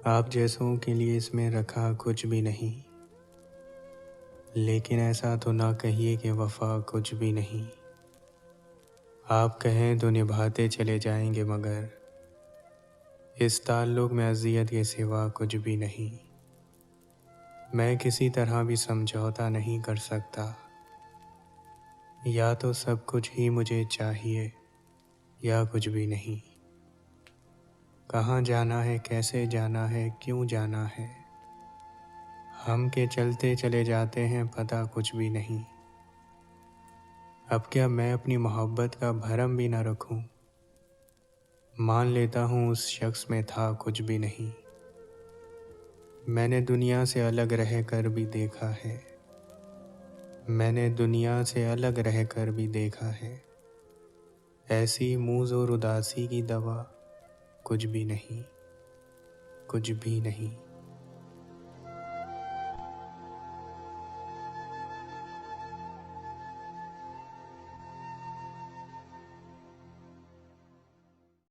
आप जैसों के लिए इसमें रखा कुछ भी नहीं, लेकिन ऐसा तो ना कहिए कि वफा कुछ भी नहीं। आप कहें तो निभाते चले जाएंगे, मगर इस ताल्लुक में अज़ियत के सिवा कुछ भी नहीं। मैं किसी तरह भी समझौता नहीं कर सकता, या तो सब कुछ ही मुझे चाहिए या कुछ भी नहीं। कहाँ जाना है, कैसे जाना है, क्यों जाना है, हम के चलते चले जाते हैं, पता कुछ भी नहीं। अब क्या मैं अपनी मोहब्बत का भरम भी ना रखूं, मान लेता हूँ उस शख्स में था कुछ भी नहीं। मैंने दुनिया से अलग रह कर भी देखा है, मैंने दुनिया से अलग रह कर भी देखा है। ऐसी मूज़ और उदासी की दवा कुछ भी नहीं, कुछ भी नहीं।